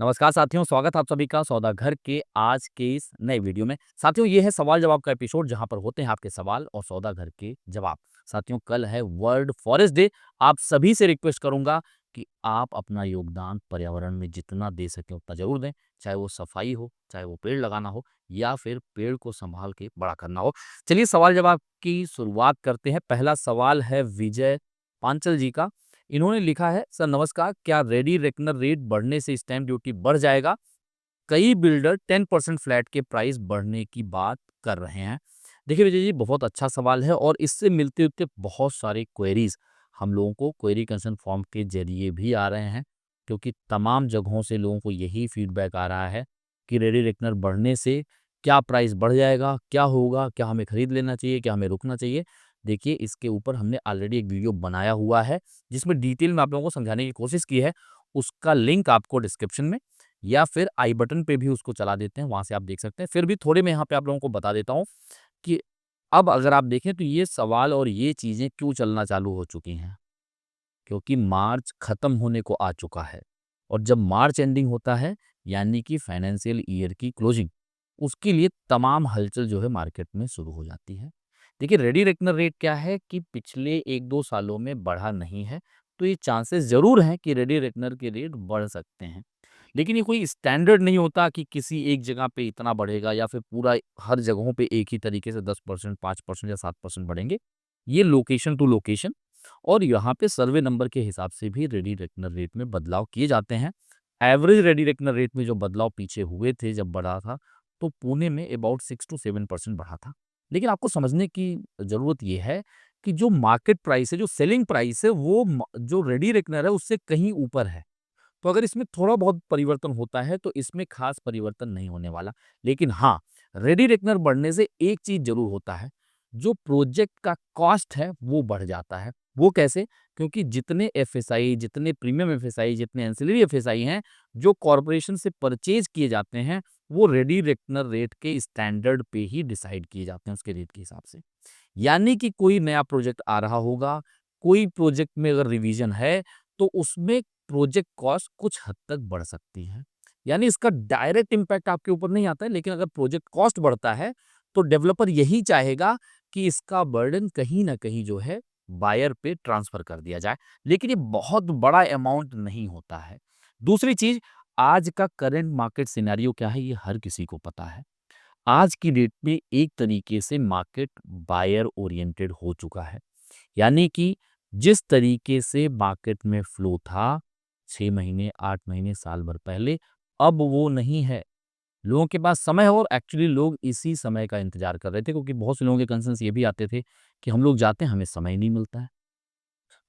नमस्कार साथियों, स्वागत है आप सभी का सौदा घर के आज के इस नए वीडियो में। साथियों, ये है सवाल जवाब का एपिसोड जहां पर होते हैं आपके सवाल और सौदा घर के जवाब। साथियों, कल है वर्ल्ड फॉरेस्ट डे। आप सभी से रिक्वेस्ट करूंगा कि आप अपना योगदान पर्यावरण में जितना दे सकें उतना जरूर दें। चाहे वो सफाई हो, चाहे वो पेड़ लगाना हो या फिर पेड़ को संभाल के बड़ा करना हो। चलिए सवाल जवाब की शुरुआत करते हैं। पहला सवाल है विजय पांचल जी का। इन्होंने लिखा है, सर नमस्कार, क्या रेडी रेकनर रेट बढ़ने से स्टैंप ड्यूटी बढ़ जाएगा? कई बिल्डर 10% फ्लैट के प्राइस बढ़ने की बात कर रहे हैं। देखिए विजय जी, बहुत अच्छा सवाल है और इससे मिलते जुलते बहुत सारे क्वेरीज हम लोगों को क्वेरी कंसर्न फॉर्म के जरिए भी आ रहे हैं, क्योंकि तमाम जगहों से लोगों को यही फीडबैक आ रहा है कि रेडी रेकनर बढ़ने से क्या प्राइस बढ़ जाएगा, क्या होगा, क्या हमें खरीद लेना चाहिए, क्या हमें रुकना चाहिए। देखिए, इसके ऊपर हमने ऑलरेडी एक वीडियो बनाया हुआ है जिसमें डिटेल में आप लोगों को समझाने की कोशिश की है। उसका लिंक आपको डिस्क्रिप्शन में या फिर आई बटन पे भी उसको चला देते हैं, वहां से आप देख सकते हैं। फिर भी थोड़े मैं यहाँ पे आप लोगों को बता देता हूँ कि अब अगर आप देखें तो ये सवाल और ये चीजें क्यों चलना चालू हो चुकी हैं, क्योंकि मार्च खत्म होने को आ चुका है। और जब मार्च एंडिंग होता है, यानी कि फाइनेंशियल ईयर की क्लोजिंग, उसके लिए तमाम हलचल जो है मार्केट में शुरू हो जाती है। देखिए, रेडी रेकनर रेट क्या है कि पिछले 1-2 सालों में बढ़ा नहीं है, तो ये चांसेस ज़रूर हैं कि रेडी रेकनर के रेट बढ़ सकते हैं। लेकिन ये कोई स्टैंडर्ड नहीं होता कि किसी एक जगह पे इतना बढ़ेगा या फिर पूरा हर जगहों पे एक ही तरीके से 10%, 5% या 7% बढ़ेंगे। ये लोकेशन टू लोकेशन और यहाँ पे सर्वे नंबर के हिसाब से भी रेडी रेकनर रेट में बदलाव किए जाते हैं। एवरेज रेडी रेकनर रेट में जो बदलाव पीछे हुए थे जब बढ़ा था, तो पुणे में अबाउट 6 to 7% बढ़ा था। लेकिन आपको समझने की ज़रूरत ये है कि जो मार्केट प्राइस है, जो सेलिंग प्राइस है, वो जो रेडी रेकनर है उससे कहीं ऊपर है। तो अगर इसमें थोड़ा बहुत परिवर्तन होता है तो इसमें खास परिवर्तन नहीं होने वाला। लेकिन हाँ, रेडी रेकनर बढ़ने से एक चीज जरूर होता है, जो प्रोजेक्ट का कॉस्ट है वो बढ़ जाता है। वो कैसे? क्योंकि जितने एफएसआई, जितने प्रीमियम एफएसआई, जितने एंसिलरी एफएसआई हैं जो कॉरपोरेशन से परचेज किए जाते हैं, वो रेडी रेकनर रेट के स्टैंडर्ड पे ही डिसाइड किए जाते हैं, उसके रेट के हिसाब से। यानी कि कोई नया प्रोजेक्ट आ रहा होगा, कोई प्रोजेक्ट में अगर रिवीजन है, तो उसमें प्रोजेक्ट कॉस्ट कुछ हद तक बढ़ सकती है। यानी इसका डायरेक्ट इम्पैक्ट आपके ऊपर नहीं आता है, लेकिन अगर प्रोजेक्ट कॉस्ट बढ़ता है, तो डेवलपर यही चाहेगा कि इसका बर्डन कहीं न कहीं जो है बायर पे ट्रांसफर कर दिया जाए। लेकिन ये बहुत बड़ा अमाउंट नहीं होता है। दूसरी चीज़, आज का करंट मार्केट सिनेरियो क्या है, ये हर किसी को पता है। आज की डेट में एक तरीके से मार्केट बायर ओरिएंटेड हो चुका है। यानी कि जिस तरीके से मार्केट में फ्लो था 6 महीने, 8 महीने, साल भर पहले, अब वो नहीं है। लोगों के पास समय है और एक्चुअली लोग इसी समय का इंतज़ार कर रहे थे, क्योंकि बहुत से लोगों के कंसर्न्स ये भी आते थे कि हम लोग जाते हैं, हमें समय नहीं मिलता है।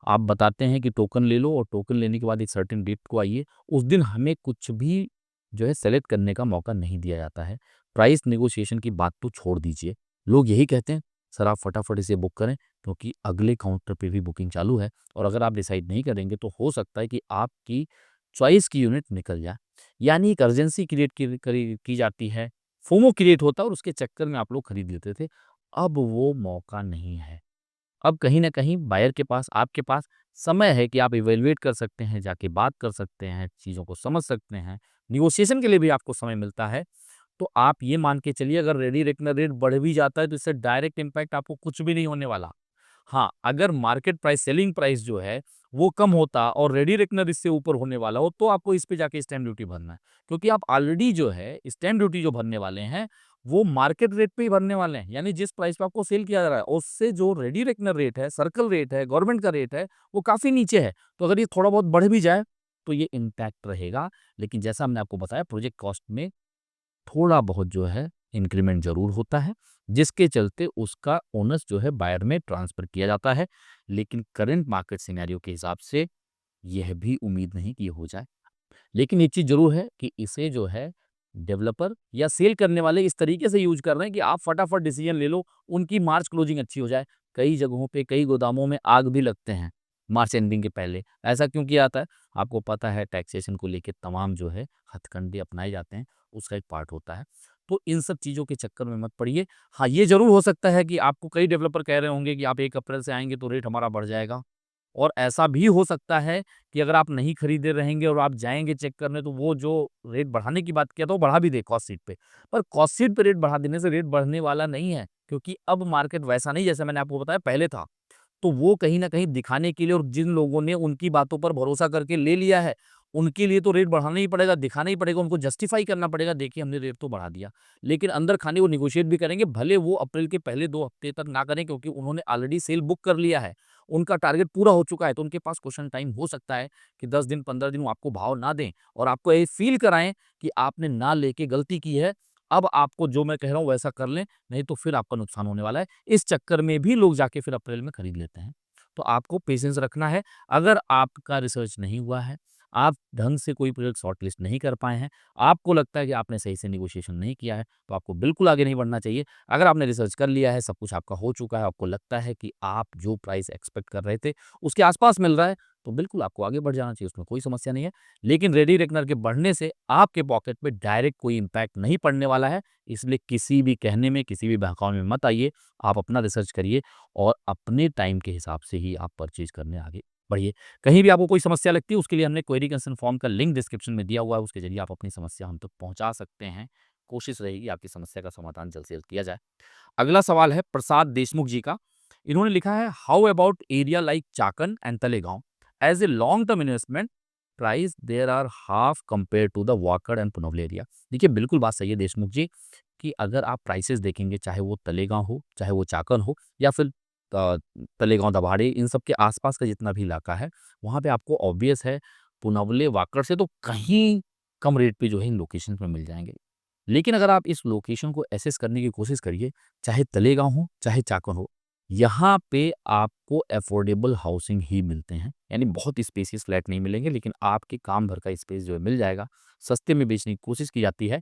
आप बताते हैं कि टोकन ले लो और टोकन लेने के बाद एक सर्टेन डेट को आइए, उस दिन हमें कुछ भी जो है सेलेक्ट करने का मौका नहीं दिया जाता है। प्राइस नेगोशिएशन की बात तो छोड़ दीजिए। लोग यही कहते हैं, सर आप फटाफट इसे बुक करें, क्योंकि अगले काउंटर पे भी बुकिंग चालू है और अगर आप डिसाइड नहीं करेंगे तो हो सकता है कि आपकी चॉइस की यूनिट निकल जाए। यानी एक अर्जेंसी क्रिएट की जाती है, फोमो क्रिएट होता है और उसके चक्कर में आप लोग खरीद लेते थे। अब वो मौका नहीं है। अब कहीं न कहीं बायर के पास, आपके पास समय है कि आप इवैल्यूएट कर सकते हैं, जाके बात कर सकते हैं, चीज़ों को समझ सकते हैं। नेगोशिएशन के लिए भी आपको समय मिलता है। तो आप ये मान के चलिए, अगर रेडी रेकनर रेट बढ़ भी जाता है तो इससे डायरेक्ट इम्पैक्ट आपको कुछ भी नहीं होने वाला। हाँ, अगर मार्केट प्राइस, सेलिंग प्राइस जो है वो कम होता और रेडी रेकनर इससे ऊपर होने वाला हो, तो आपको इस पे जाके स्टैम्प ड्यूटी भरना है। क्योंकि आप ऑलरेडी जो है स्टैम्प ड्यूटी जो भरने वाले हैं, वो मार्केट रेट पे ही भरने वाले हैं। यानी जिस प्राइस पे आपको सेल किया जा रहा है, उससे जो रेडी रेकनर रेट है, सर्कल रेट है, गवर्नमेंट का रेट है, वो काफ़ी नीचे है। तो अगर ये थोड़ा बहुत बढ़ भी जाए, तो ये इम्पैक्ट रहेगा। लेकिन जैसा हमने आपको बताया, प्रोजेक्ट कॉस्ट में थोड़ा बहुत जो है इंक्रीमेंट ज़रूर होता है, जिसके चलते उसका ओनर्स जो है बायर में ट्रांसफ़र किया जाता है। लेकिन करंट मार्केट सिनेरियो के हिसाब से यह भी उम्मीद नहीं कि ये हो जाए। लेकिन एक चीज़ ज़रूर है कि इसे जो है डेवलपर या सेल करने वाले इस तरीके से यूज़ कर रहे हैं कि आप फटाफट डिसीजन ले लो, उनकी मार्च क्लोजिंग अच्छी हो जाए। कई जगहों पे, कई गोदामों में आग भी लगते हैं मार्च एंडिंग के पहले। ऐसा क्यों किया जाता है? आपको पता है, टैक्सेशन को लेके तमाम जो है हथकंडे अपनाए जाते हैं, उसका एक पार्ट होता है। तो इन सब चीज़ों के चक्कर में मत पड़िए। हाँ, ये ज़रूर हो सकता है कि आपको कई डेवलपर कह रहे होंगे कि आप 1 अप्रैल से आएँगे तो रेट हमारा बढ़ जाएगा। और ऐसा भी हो सकता है कि अगर आप नहीं खरीदे रहेंगे और आप जाएँगे चेक करने, तो वो जो रेट बढ़ाने की बात किया था, वो बढ़ा भी दे कॉस्ट शीट पे। पर कॉस्ट शीट पे रेट बढ़ा देने से रेट बढ़ने वाला नहीं है, क्योंकि अब मार्केट वैसा नहीं जैसे मैंने आपको बताया पहले था। तो वो कहीं न कहीं दिखाने के लिए और जिन लोगों ने उनकी बातों पर भरोसा करके ले लिया है, उनके लिए तो रेट बढ़ाना ही पड़ेगा, दिखाना ही पड़ेगा, उनको जस्टिफ़ाई करना पड़ेगा, देखिए हमने रेट तो बढ़ा दिया। लेकिन अंदर खाने वो नेगोशिएट भी करेंगे, भले वो अप्रैल के पहले 2 हफ्ते तक ना करें, क्योंकि उन्होंने ऑलरेडी सेल बुक कर लिया है। उनका टारगेट पूरा हो चुका है, तो उनके पास क्वेश्चन टाइम हो सकता है कि 10 दिन, 15 दिन वो आपको भाव ना दें और आपको ये फ़ील कराएँ कि आपने ना लेके गलती की है। अब आपको जो मैं कह रहा हूँ वैसा कर लें, नहीं तो फिर आपका नुकसान होने वाला है। इस चक्कर में भी लोग जाके फिर अप्रैल में खरीद लेते हैं। तो आपको पेशेंस रखना है। अगर आपका रिसर्च नहीं हुआ है, आप ढंग से कोई प्रोजेक्ट शॉर्टलिस्ट नहीं कर पाए हैं, आपको लगता है कि आपने सही से नेगोशिएशन नहीं किया है, तो आपको बिल्कुल आगे नहीं बढ़ना चाहिए। अगर आपने रिसर्च कर लिया है, सब कुछ आपका हो चुका है, आपको लगता है कि आप जो प्राइस एक्सपेक्ट कर रहे थे, उसके आस-पास मिल रहा है, तो बिल्कुल आपको आगे बढ़ जाना चाहिए, उसमें कोई समस्या नहीं है। लेकिन रेडी रेकनर के बढ़ने से आपके पॉकेट पे डायरेक्ट कोई इम्पैक्ट नहीं पड़ने वाला है, इसलिए किसी भी कहने में, किसी भी बहकावे में मत आइए। आप अपना रिसर्च करिए और अपने टाइम के हिसाब से ही आप परचेज़ करने आगे बढ़िए। कहीं भी आपको कोई समस्या लगती है, उसके लिए हमने क्वेरी कंसर्न फॉर्म का लिंक डिस्क्रिप्शन में दिया हुआ है, उसके ज़रिए आप अपनी समस्या हम तक पहुँचा सकते हैं। कोशिश रहेगी आपकी समस्या का समाधान जल्द से जल्द किया जाए। अगला सवाल है प्रसाद देशमुख जी का। इन्होंने लिखा है, how about area like Chakan and Talegaon as a long term investment, price there are half compare to the Wakad and Punawale area. देखिए बिल्कुल बात सही है देशमुख जी, कि अगर आप प्राइसेस देखेंगे, चाहे वो तलेगांव हो, चाहे वो चाकन हो, या फिर अ, तलेगांव दभाड़े, इन सब के आसपास का जितना भी इलाका है, वहाँ पे आपको ऑब्वियस है पुनवले वाकड़ से तो कहीं कम रेट पे जो है इन लोकेशन पे मिल जाएंगे। लेकिन अगर आप इस लोकेशन को एसेस करने की कोशिश करिए, चाहे तलेगांव हो, चाहे चाकन हो, यहाँ पे आपको अफोर्डेबल हाउसिंग ही मिलते हैं। यानी बहुत स्पेसियस फ्लैट नहीं मिलेंगे, लेकिन आपके काम भर का स्पेस जो है मिल जाएगा। सस्ते में बेचने की कोशिश की जाती है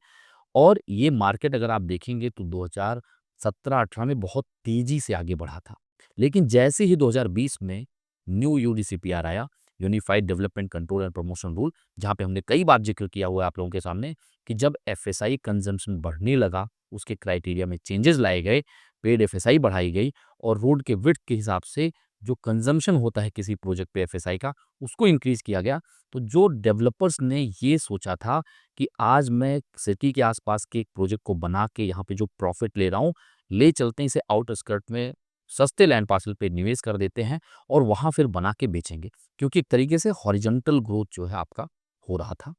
और ये मार्केट अगर आप देखेंगे तो 2017-18 में बहुत तेज़ी से आगे बढ़ा था। लेकिन जैसे ही 2020 में न्यू यूडीसीपीआर आया, unified development control and promotion rule, जहाँ पे हमने कई बार ज़िक्र किया हुआ है आप लोगों के सामने कि जब एफएसआई कंज़म्पशन बढ़ने लगा, उसके क्राइटेरिया में चेंजेज़ लाए गए, पेड एफएसआई बढ़ाई गई और रोड के विड्थ के हिसाब से जो कंज़म्पशन होता है किसी प्रोजेक्ट पे एफएसआई का, उसको इंक्रीज़ किया गया। तो जो डेवलपर्स ने ये सोचा था कि आज मैं सिटी के आसपास के एक प्रोजेक्ट को बना के यहाँ पे जो प्रॉफ़िट ले रहा हूँ, ले चलते हैं इसे आउटस्कर्ट में सस्ते लैंड पार्सल पे निवेश कर देते हैं और वहाँ फिर बना के बेचेंगे। क्योंकि एक तरीके से हॉरिज़ॉन्टल ग्रोथ जो है आपका हो रहा था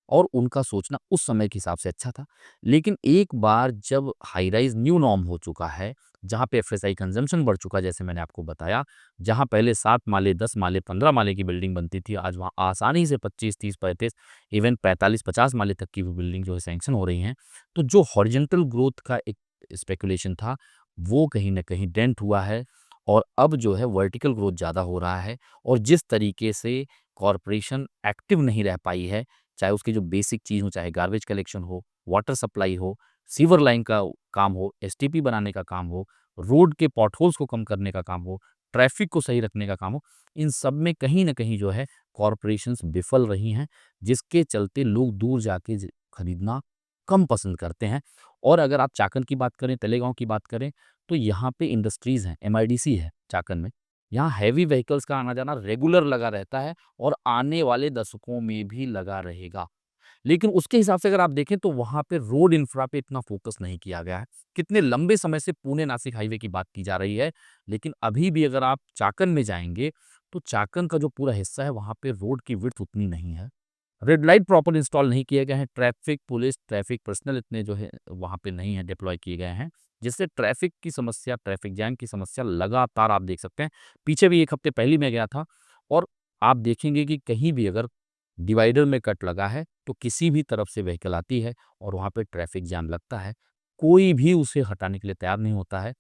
और उनका सोचना उस समय के हिसाब से अच्छा था। लेकिन एक बार जब हाई राइज़ न्यू नॉर्म हो चुका है, जहाँ पे एफएसआई कंज़म्पशन बढ़ चुका है जैसे मैंने आपको बताया, जहाँ पहले 7 माले, 10 माले, 15 माले की बिल्डिंग बनती थी, आज वहाँ आसानी से 25, 30, 35 इवन 45-50 माले तक की भी बिल्डिंग जो है सैंक्शन हो रही हैं। तो जो हॉरिज़ॉन्टल ग्रोथ का एक स्पेकुलेशन था, वो कहीं न कहीं डेंट हुआ है और अब जो है वर्टिकल ग्रोथ ज़्यादा हो रहा है और जिस तरीके से कॉर्पोरेशन एक्टिव नहीं रह पाई है, चाहे उसकी जो बेसिक चीज़ हो, चाहे गार्बेज कलेक्शन हो, वाटर सप्लाई हो, सीवर लाइन का काम हो, एसटीपी बनाने का काम हो, रोड के पॉटहोल्स को कम करने का काम हो, ट्रैफिक को सही रखने का काम हो, इन सब में कहीं न कहीं जो है कॉर्पोरेशंस विफल रही हैं, जिसके चलते लोग दूर जाके खरीदना कम पसंद करते हैं। और अगर आप चाकन की बात करें, तलेगाँव की बात करें, तो यहाँ पे इंडस्ट्रीज़ हैं, एमआईडीसी है चाकन में। यहाँ हैवी व्हीकल्स का आना-जाना रेगुलर लगा रहता है और आने वाले दशकों में भी लगा रहेगा। लेकिन उसके हिसाब से अगर आप देखें तो वहाँ पे रोड इंफ्रा पे इतना फ़ोकस नहीं किया गया है। कितने लंबे समय से पुणे-नासिक हाईवे की बात की जा रही है, लेकिन अभी भी अगर आप चाकन में जाएँगे, तो चाकन का जो पूरा हिस्सा है, वहाँ पे रोड की विड्थ उतनी नहीं है। रेड लाइट प्रॉपर इंस्टॉल नहीं किए गए हैं, ट्रैफिक पुलिस, ट्रैफिक पर्सनल इतने जो है वहाँ पे नहीं है, डिप्लॉय किए गए हैं, जिससे ट्रैफिक की समस्या, ट्रैफिक जैम की समस्या लगातार आप देख सकते हैं। पीछे भी 1 हफ्ते पहले ही मैं गया था और आप देखेंगे कि कहीं भी अगर डिवाइडर में कट लगा है, तो किसी भी तरफ से व्हीकल आती है और वहाँ पे ट्रैफिक जाम लगता है। कोई भी उसे हटाने के लिए तैयार नहीं होता है।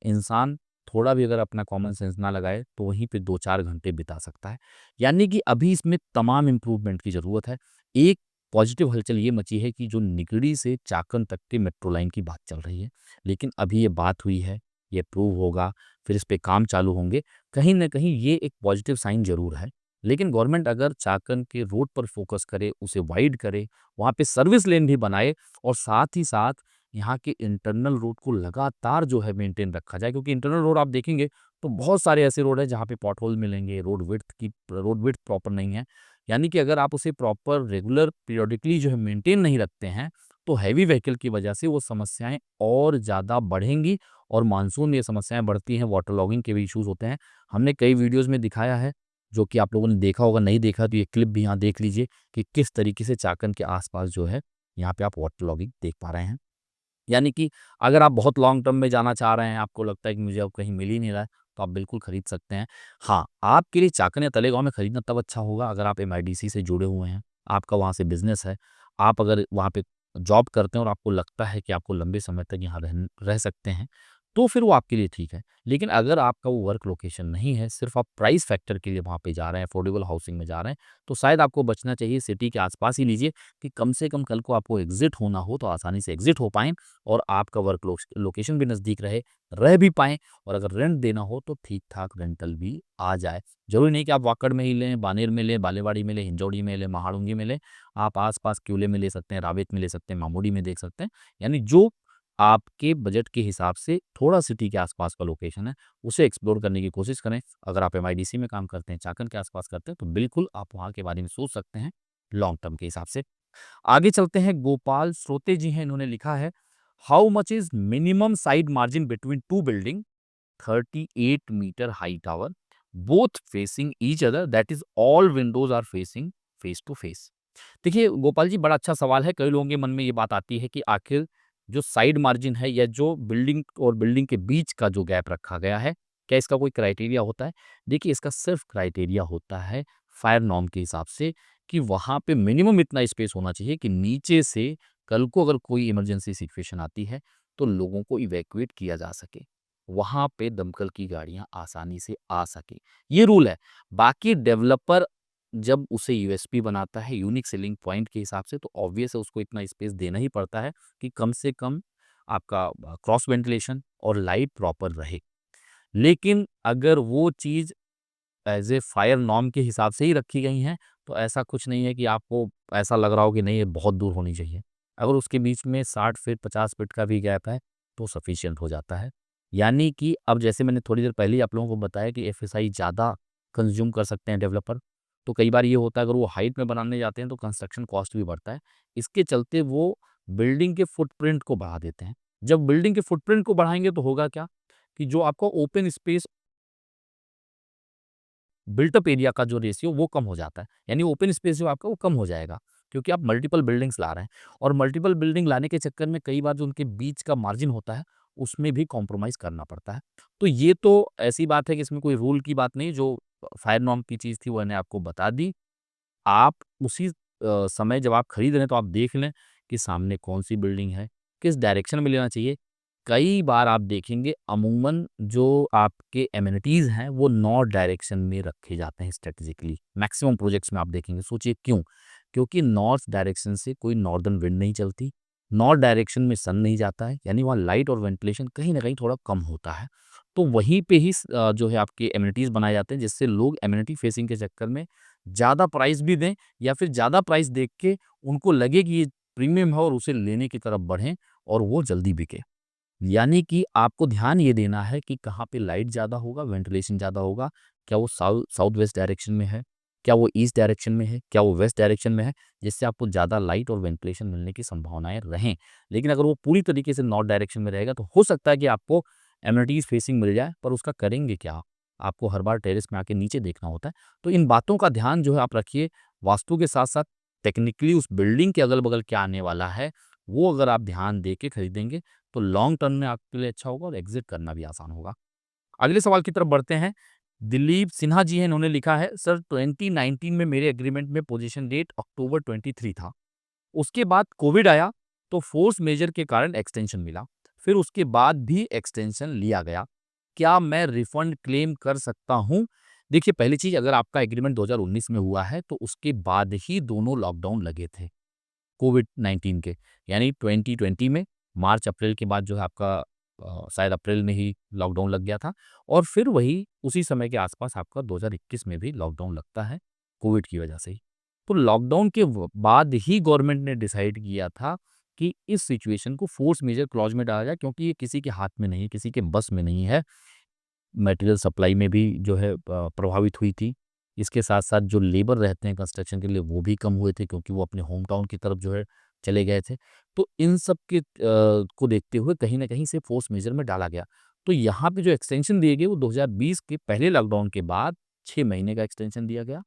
इंसान थोड़ा भी अगर अपना कॉमन सेंस ना लगाए, तो वहीं पे 2-4 घंटे बिता सकता है। यानी कि अभी इसमें तमाम इम्प्रूवमेंट की ज़रूरत है। एक पॉजिटिव हलचल ये मची है कि जो निगड़ी से चाकन तक के मेट्रो लाइन की बात चल रही है। लेकिन अभी ये बात हुई है, ये अप्रूव होगा, फिर इस पे काम चालू होंगे। कहीं न कहीं ये एक पॉजिटिव साइन ज़रूर है। लेकिन गवर्नमेंट अगर चाकन के रोड पर फ़ोकस करे, उसे वाइड करे, वहाँ पे सर्विस लेन भी बनाए और साथ ही साथ यहाँ के इंटरनल रोड को लगातार जो है मेंटेन रखा जाए, क्योंकि इंटरनल रोड आप देखेंगे तो बहुत सारे ऐसे रोड हैं जहाँ पे पॉटहोल मिलेंगे, रोड विड्थ प्रॉपर नहीं है। यानी कि अगर आप उसे प्रॉपर रेगुलर पीरियोडिकली जो है मेंटेन नहीं रखते हैं, तो हैवी व्हीकल की वजह से वो समस्याएँ और ज़्यादा बढ़ेंगी और मानसून में ये समस्याएँ बढ़ती हैं, वाटर लॉगिंग के भी इश्यूज़ होते हैं। हमने कई वीडियोज़ में दिखाया है, जो कि आप लोगों ने देखा होगा, नहीं देखा तो ये क्लिप भी यहाँ देख लीजिए कि किस तरीके से चाकन के आस-पास जो है, यहाँ पे आप वाटर लॉगिंग देख पा रहे हैं। यानी कि अगर आप बहुत लॉन्ग टर्म में जाना चाह रहे हैं, आपको लगता है कि मुझे अब कहीं मिल ही नहीं रहा है, तो आप बिल्कुल खरीद सकते हैं। हाँ, आपके लिए चाकन या तलेगाँव में खरीदना तब अच्छा होगा अगर आप एमआईडीसी से जुड़े हुए हैं, आपका वहाँ से बिज़नेस है, आप अगर वहाँ पे जॉब करते हैं और आपको लगता है कि आपको लंबे समय तक यहाँ रह सकते हैं, तो फिर वो आपके लिए ठीक है। लेकिन अगर आपका वो वर्क लोकेशन नहीं है, सिर्फ़ आप प्राइस फैक्टर के लिए वहाँ पे जा रहे हैं, अफोर्डेबल हाउसिंग में जा रहे हैं, तो शायद आपको बचना चाहिए, सिटी के आस-पास ही लीजिए कि कम से कम कल को आपको एग्ज़िट होना हो, तो आसानी से एग्ज़िट हो पाएँ और आपका वर्क लोकेशन भी नज़दीक रहे, रह भी पाएँ और अगर रेंट देना हो तो ठीक-ठाक रेंटल भी आ जाए। ज़रूरी नहीं कि आप वाकड़ में ही लें, बानेर में लें, बालेवाड़ी में लें, हिंजौड़ी में लें, महाड़ुंगी में लें। आप आस-पास क्यूले में ले सकते हैं, रावेत में ले सकते हैं, मामूडी में देख सकते हैं। यानी जो आपके बजट के हिसाब से थोड़ा सिटी के आस-पास का लोकेशन है, उसे एक्सप्लोर करने की कोशिश करें। अगर आप एमआईडीसी में काम करते हैं, चाकन के आस-पास करते हैं, तो बिल्कुल आप वहाँ के बारे में सोच सकते हैं, लॉन्ग टर्म के हिसाब से। आगे चलते हैं, गोपाल श्रोते जी हैं, इन्होंने लिखा है, how much is minimum side margin between two building 38 metre high tower both facing each other, that is all windows are facing face to face. देखिए गोपाल जी, बड़ा अच्छा सवाल है। कई लोगों के मन में ये बात आती है कि आखिर जो साइड मार्जिन है या जो बिल्डिंग और बिल्डिंग के बीच का जो गैप रखा गया है, क्या इसका कोई क्राइटेरिया होता है? देखिए, इसका सिर्फ क्राइटेरिया होता है फायर नॉर्म के हिसाब से कि वहाँ पे मिनिमम इतना स्पेस होना चाहिए कि नीचे से कल को अगर कोई इमरजेंसी सिचुएशन आती है, तो लोगों को इवैक्यूएट किया जा सके। वहाँ पे दमकल की गाड़ियाँ आसानी से आ सकें। ये रूल है। बाकी डेवलपर जब उसे यूएसपी बनाता है, यूनिक सेलिंग पॉइंट के हिसाब से, तो ऑब्वियस है उसको इतना स्पेस देना ही पड़ता है कि कम से कम आपका क्रॉस वेंटिलेशन और लाइट प्रॉपर रहे। लेकिन अगर वो चीज़ एज़ ए फायर नॉर्म के हिसाब से ही रखी गई हैं, तो ऐसा कुछ नहीं है कि आपको ऐसा लग रहा हो कि नहीं ये बहुत दूर होनी चाहिए। अगर उसके बीच में 60 फीट 50 फीट का भी गैप है, तो सफिशिएंट हो जाता है। यानी कि अब जैसे मैंने थोड़ी देर पहले ही आप लोगों को बताया कि एफएसआई ज़्यादा कंज़्यूम कर सकते हैं डेवलपर, तो कई बार ये होता है अगर वो हाइट में बनाने जाते हैं तो कंस्ट्रक्शन कॉस्ट भी बढ़ता है। इसके चलते वो बिल्डिंग के फुटप्रिंट को बढ़ा देते हैं। जब बिल्डिंग के फुटप्रिंट को बढ़ाएँगे तो होगा क्या, कि जो आपका open space built up area का जो रेशियो वो कम हो जाता है। यानी ओपन स्पेस जो आपका वो कम हो जाएगा, क्योंकि आप मल्टीपल बिल्डिंग्स ला रहे हैं और मल्टीपल बिल्डिंग लाने के चक्कर में कई बार जो उनके बीच का मार्जिन होता है, उसमें भी कॉम्प्रोमाइज़ करना पड़ता है। तो ये तो ऐसी बात है कि इसमें कोई रूल की बात नहीं, जो फायर नॉर्म की चीज़ थी वो मैंने आपको बता दी। आप उसी समय जब आप खरीद रहे हैं तो आप देख लें कि सामने कौन-सी बिल्डिंग है, किस डायरेक्शन में लेना चाहिए। कई बार आप देखेंगे अमूमन जो आपके एमेनिटीज़ हैं वो नॉर्थ डायरेक्शन में रखे जाते हैं स्ट्रैटेजिकली। मैक्सिमम प्रोजेक्ट्स में आप देखेंगे, सोचिए क्यों? क्योंकि नॉर्थ डायरेक्शन से कोई नॉर्दर्न विंड नहीं चलती, नॉर्थ डायरेक्शन में सन नहीं जाता है, यानी वहाँ लाइट और वेंटिलेशन कहीं न कहीं थोड़ा कम होता है। तो वहीं पे ही जो है आपके एमेनिटीज़ बनाए जाते हैं, जिससे लोग एमेनिटी फेसिंग के चक्कर में ज़्यादा प्राइस भी दें या फिर ज़्यादा प्राइस देख के उनको लगे कि ये प्रीमियम है और उसे लेने की तरफ बढ़ें और वो जल्दी बिके। यानी कि आपको ध्यान ये देना है कि कहाँ पे लाइट ज़्यादा होगा, वेंटिलेशन ज़्यादा होगा, क्या वो साउथ वेस्ट डायरेक्शन में है, क्या वो ईस्ट डायरेक्शन में है, क्या वो वेस्ट डायरेक्शन में है, जिससे आपको ज़्यादा लाइट और वेंटिलेशन मिलने की संभावनाएँ रहें। लेकिन अगर वो पूरी तरीके से नॉर्थ डायरेक्शन में रहेगा, तो हो सकता है कि आपको एमेनिटीज़ फेसिंग मिल जाए, पर उसका करेंगे क्या? आपको हर बार टेरेस में आके नीचे देखना होता है। तो इन बातों का ध्यान जो है आप रखिए, वास्तु के साथ-साथ टेक्निकली उस बिल्डिंग के अगल-बगल क्या आने वाला है, वो अगर आप ध्यान दे के खरीदेंगे, तो लॉन्ग टर्म में आपके लिए अच्छा होगा और एग्ज़िट करना भी आसान होगा। अगले सवाल की तरफ बढ़ते हैं। दिलीप सिन्हा जी हैं, इन्होंने लिखा है, सर 2019 में मेरे एग्रीमेंट में पोज़ीशन डेट अक्टूबर 23 था। उसके बाद कोविड आया, तो फ़ोर्स मेजर के कारण एक्सटेंशन मिला। फिर उसके बाद भी एक्सटेंशन लिया गया। क्या मैं रिफंड क्लेम कर सकता हूँ? देखिए, पहली चीज़, अगर आपका एग्रीमेंट 2019 में हुआ है, तो उसके बाद ही दोनों लॉकडाउन लगे थे। कोविड-19 के, यानी 2020 में मार्च-अप्रैल के बाद जो है आपका शायद अप्रैल में ही लॉकडाउन लग गया था और फिर वही उसी समय के आसपास आपका 2021 में भी लॉकडाउन लगता है, कोविड की वजह से ही। तो लॉकडाउन के बाद ही गवर्नमेंट ने डिसाइड किया था कि इस सिचुएशन को फोर्स मेजर क्लॉज में डाला जाए, क्योंकि ये किसी के हाथ में नहीं है, किसी के बस में नहीं है। मटेरियल सप्लाई में भी जो है प्रभावित हुई थी। इसके साथ-साथ जो लेबर रहते हैं कंस्ट्रक्शन के लिए वो भी कम हुए थे, क्योंकि वो अपने होम टाउन की तरफ जो है चले गए थे। तो इन सब के को देखते हुए कहीं न कहीं इसे फोर्स मेजर में डाला गया। तो यहाँ पे जो एक्सटेंशन दिए गए वो 2020 के पहले लॉकडाउन के बाद 6 महीने का एक्सटेंशन दिया गया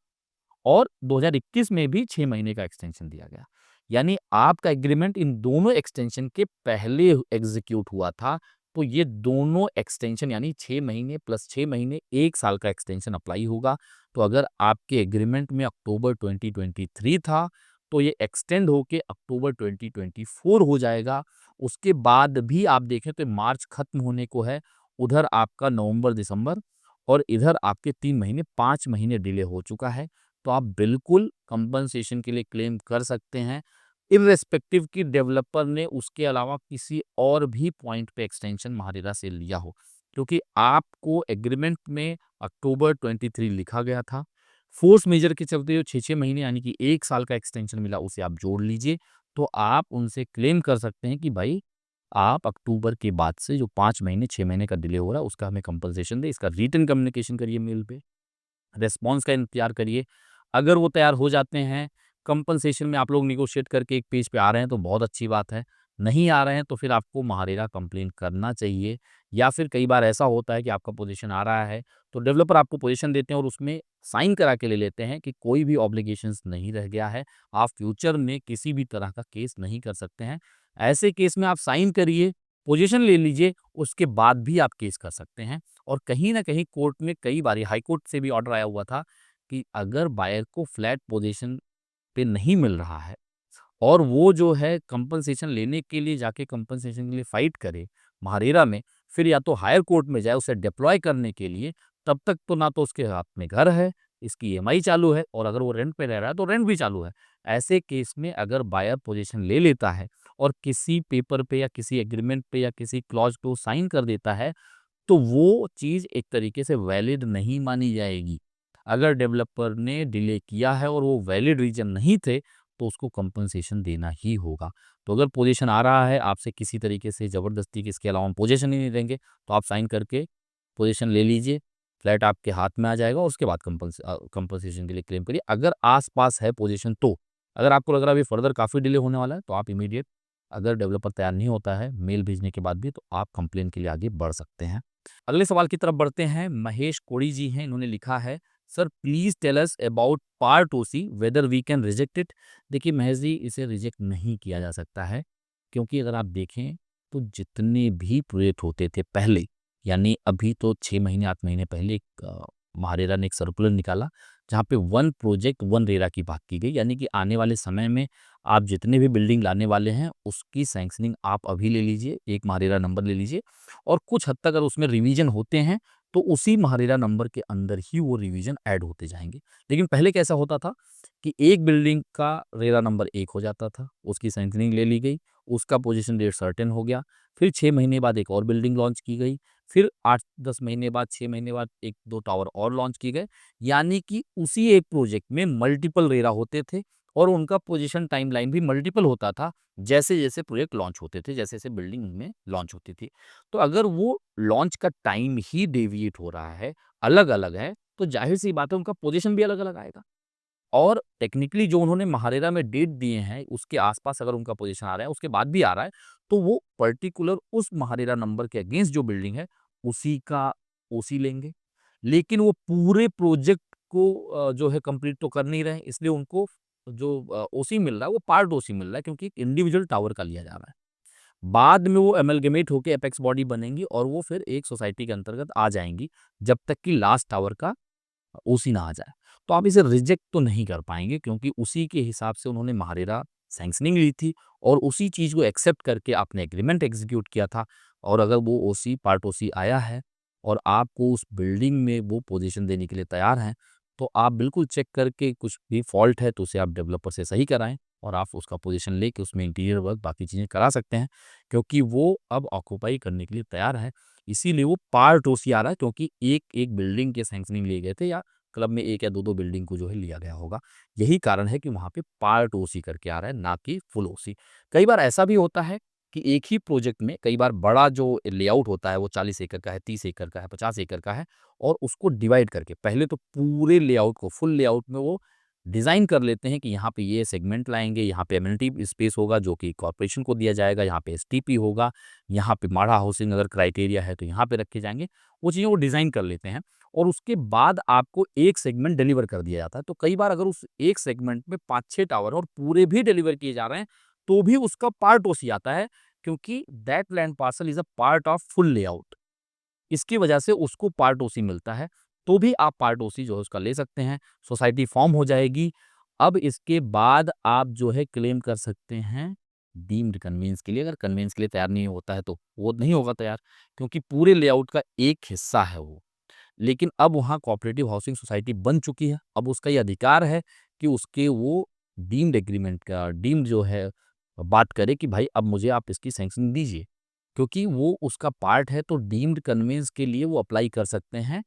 और 2021 में भी 6 महीने का एक्सटेंशन दिया गया। यानी आपका एग्रीमेंट इन दोनों एक्सटेंशन के पहले एग्ज़ीक्यूट हुआ था, तो ये दोनों एक्सटेंशन यानी 6 महीने प्लस 6 महीने 1 साल का एक्सटेंशन अप्लाई होगा। तो अगर आपके एग्रीमेंट में अक्टूबर 2023 था, तो ये एक्सटेंड होके अक्टूबर 2024 हो जाएगा। उसके बाद भी आप देखें तो मार्च खत्म होने को है, उधर आपका नवंबर-दिसंबर और इधर आपके 3 महीने 5 महीने डिले हो चुका है। तो आप बिल्कुल कंपनसेशन के लिए क्लेम कर सकते हैं, इर्रेस्पेक्टिव कि डेवलपर ने उसके अलावा किसी और भी पॉइंट पे एक्सटेंशन महारेरा से लिया हो। क्योंकि आपको एग्रीमेंट में अक्टूबर 23 लिखा गया था। फोर्स मेजर के चलते जो 6-6 महीने यानी कि 1 साल का एक्सटेंशन मिला उसे आप जोड़ लीजिए, तो आप उनसे क्लेम कर सकते हैं कि भाई आप अक्टूबर के बाद से जो 5 महीने 6 महीने का डिले हो रहा है उसका हमें कंपनसेशन दें। इसका रिटन कम्युनिकेशन करिए मेल पे। रिस्पॉन्स का इंतज़ार करिए। अगर वो तैयार हो जाते हैं, कंपनसेशन में आप लोग नेगोशिएट करके एक पेज पे आ रहे हैं तो बहुत अच्छी बात है। नहीं आ रहे हैं तो फिर आपको महारेरा कंप्लेंट करना चाहिए, या फिर कई बार ऐसा होता है कि आपका पोज़ीशन आ रहा है, तो डेवलपर आपको पोज़ीशन देते हैं और उसमें साइन करा के ले लेते हैं कि कोई भी ऑब्लिगेशंस नहीं रह गया है। आप फ्यूचर में किसी भी तरह का केस नहीं कर सकते हैं। ऐसे केस में आप साइन करिए, पोज़ीशन ले लीजिए, उसके बाद भी आप केस कर सकते हैं। और कहीं न कहीं कोर्ट में कई बारी हाई कोर्ट से भी ऑर्डर आया हुआ था कि अगर बायर को फ्लैट पोज़ीशन पे नहीं मिल रहा है और वो जो है कंपनसेशन लेने के लिए जाके कंपनसेशन के लिए फाइट करे महारेरा में, फिर या तो हायर कोर्ट में जाए उसे डिप्लॉय करने के लिए, तब तक तो ना तो उसके हाथ में घर है, इसकी ईएमआई चालू है और अगर वो रेंट पे रह रहा है तो रेंट भी चालू है। ऐसे केस में अगर बायर पोज़ीशन ले लेता है और किसी पेपर पे या किसी एग्रीमेंट पे या किसी क्लॉज़ पे वो साइन कर देता है, तो वो चीज़ एक तरीके से वैलिड नहीं मानी जाएगी। अगर डेवलपर ने डिले किया है और वो वैलिड रीज़न नहीं थे, तो उसको कंपनसेशन देना ही होगा। तो अगर पोज़ीशन आ रहा है आपसे किसी तरीके से ज़बरदस्ती कि इसके अलावा हम पोज़ीशन ही नहीं देंगे, तो आप साइन करके पोज़ीशन ले लीजिए, फ्लैट आपके हाथ में आ जाएगा और उसके बाद कंपनसेशन के लिए क्लेम करिए। अगर आस-पास है पोज़ीशन तो। अगर आपको लग रहा है अभी फर्दर काफ़ी डिले होने वाला है, तो आप इमीडिएट अगर डेवलपर तैयार नहीं होता है, मेल भेजने के बाद भी, तो आप कंप्लेंट के लिए आगे बढ़ सकते हैं। अगले सवाल की तरफ बढ़ते हैं। महेश कोड़ी जी हैं, इन्होंने लिखा है, sir please tell us about part OC whether we can reject it. देखिए महेश जी, इसे रिजेक्ट नहीं किया जा सकता है, क्योंकि अगर आप देखें तो जितने भी प्रोजेक्ट होते थे पहले, यानी अभी तो 6 महीने 8 महीने पहले एक महारेरा ने एक सर्कुलर निकाला, जहाँ पे वन प्रोजेक्ट वन रेरा की बात की गई, यानी कि आने वाले समय में आप जितने भी बिल्डिंग लाने वाले हैं, उसकी सैंक्शनिंग आप अभी ले लीजिए, एक महारेरा नंबर ले लीजिए और कुछ हद तक अगर उसमें रिवीजन होते हैं, तो उसी महारेरा नंबर के अंदर ही वो रिवीजन ऐड होते जाएँगे। लेकिन पहले कैसा होता था कि एक बिल्डिंग का रेरा नंबर 1 हो जाता था, उसकी सैंक्शनिंग ले ली गई, उसका पोज़ीशन डेट सर्टेन हो गया, फिर 6 महीने बाद एक और बिल्डिंग लॉन्च की गई, फिर 8-10 महीने बाद, 6 महीने बाद 1-2 टावर और लॉन्च किए गए, यानी कि उसी एक प्रोजेक्ट में मल्टीपल रेरा होते थे और उनका पोज़ीशन टाइमलाइन भी मल्टीपल होता था, जैसे-जैसे प्रोजेक्ट लॉन्च होते थे, जैसे-जैसे बिल्डिंग उनमें लॉन्च होती थी। तो अगर वो लॉन्च का टाइम ही डेविएट हो रहा है, अलग-अलग है, तो ज़ाहिर-सी बात है उनका पोज़ीशन भी अलग-अलग आएगा। और टेक्निकली जो उन्होंने महारेरा में डेट दिए हैं, उसके आस-पास अगर उनका पोज़ीशन आ रहा है, उसके बाद भी आ रहा है, तो वो पर्टिकुलर उस महारेरा नंबर के अगेंस्ट जो बिल्डिंग है, उसी का ओसी लेंगे। लेकिन वो पूरे प्रोजेक्ट को जो है कंप्लीट तो कर नहीं रहे हैं, इसलिए उनको जो ओसी मिल रहा है, वो पार्ट ओसी मिल रहा है, क्योंकि एक इंडिविजुअल टावर का लिया जा रहा है। बाद में वो एमलगेमेट होके एपेक्स बॉडी बनेंगी और वो फिर एक सोसाइटी के अंतर्गत आ जाएँगी, जब तक कि लास्ट टावर का ओसी ना आ जाए। तो आप इसे रिजेक्ट तो नहीं कर पाएँगे, क्योंकि उसी के हिसाब से उन्होंने महारेरा सैंक्शनिंग ली थी और उसी चीज़ को एक्सेप्ट करके आपने एग्रीमेंट एग्ज़ीक्यूट किया था। और अगर वो ओसी पार्ट ओसी आया है और आपको उस बिल्डिंग में वो पोज़ीशन देने के लिए तैयार हैं, तो आप बिल्कुल चेक करके कुछ भी फ़ॉल्ट है तो उसे आप डेवलपर से सही कराएँ और आप उसका पोज़ीशन लेके उसमें इंटीरियर वर्क बाकी चीज़ें करा सकते हैं, क्योंकि वो अब ऑक्यूपाई करने के लिए तैयार है। इसीलिए वो पार्ट ओसी आ रहा है, क्योंकि एक-एक बिल्डिंग के सैंक्शनिंग लिए गए थे या क्लब में 1 या 2-2 बिल्डिंग को जो है लिया गया होगा। यही कारण है कि वहाँ पे पार्ट ओसी करके आ रहा है, ना कि फुल ओसी। कई बार ऐसा भी होता है कि एक ही प्रोजेक्ट में कई बार बड़ा जो लेआउट होता है वो 40 एकड़ का है, 30 एकड़ का है, 50 एकड़ का है और उसको डिवाइड करके पहले तो पूरे लेआउट को फुल लेआउट में वो डिज़ाइन कर लेते हैं कि यहाँ पे ये सेगमेंट लाएँगे, यहाँ पे एमेनिटी स्पेस होगा जो कि कॉर्पोरेशन को दिया जाएगा, यहाँ पे एसटीपी होगा, यहाँ पे माड़ा हाउसिंग अगर क्राइटेरिया है तो यहाँ पे रखे जाएँगे। वो चीज़ें वो डिज़ाइन कर लेते हैं और उसके बाद आपको एक सेगमेंट डिलीवर कर दिया जाता है। तो कई बार अगर उस एक सेगमेंट में 5-6 टावर और पूरे भी डिलीवर किए जा रहे हैं, तो भी उसका पार्ट ओसी आता है क्योंकि that land parcel is a part of full layout. इसकी वजह से उसको पार्ट ओसी मिलता है, तो भी आप पार्ट ओसी जो है उसका ले सकते हैं, सोसाइटी फॉर्म हो जाएगी। अब इसके बाद आप जो है क्लेम कर सकते हैं डीम्ड कन्वेंस के लिए, अगर कन्वेंस के लिए तैयार नहीं होता है तो वो नहीं होगा तैयार, क्योंकि पूरे लेआउट का एक हिस्सा है वो। लेकिन अब वहाँ कोऑपरेटिव हाउसिंग सोसाइटी बन चुकी है, अब उसका ये अधिकार है कि उसके वो डीम्ड एग्रीमेंट का डीम्ड जो है बात करे कि भाई अब मुझे आप इसकी सैंक्शन दीजिए। क्योंकि वो उसका पार्ट है तो डीम्ड कन्वेंस के लिए वो अप्लाई कर सकते हैं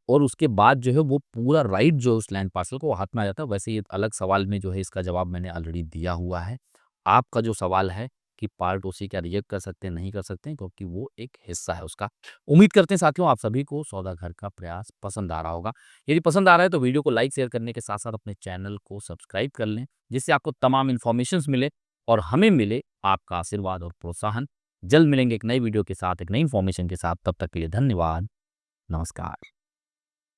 और उसके बाद जो है वो पूरा राइट जो है उस लैंड पार्सल को वो हाथ में आ जाता है। वैसे ये अलग सवाल में जो है इसका जवाब मैंने ऑलरेडी दिया हुआ है। आपका जो सवाल है कि पार्ट ओसी क्या रिजेक्ट कर सकते हैं, नहीं कर सकते हैं क्योंकि वो एक हिस्सा है उसका। उम्मीद करते हैं साथियों आप सभी को सौदा घर का प्रयास पसंद आ रहा होगा। यदि पसंद आ रहा है तो वीडियो को लाइक शेयर करने के साथ-साथ अपने चैनल को सब्सक्राइब कर लें, जिससे आपको तमाम इन्फॉर्मेशंस मिले और हमें मिले आपका आशीर्वाद और प्रोत्साहन। जल्द मिलेंगे एक नई वीडियो के साथ, एक नई इन्फॉर्मेशन के साथ। तब तक के लिए धन्यवाद। नमस्कार।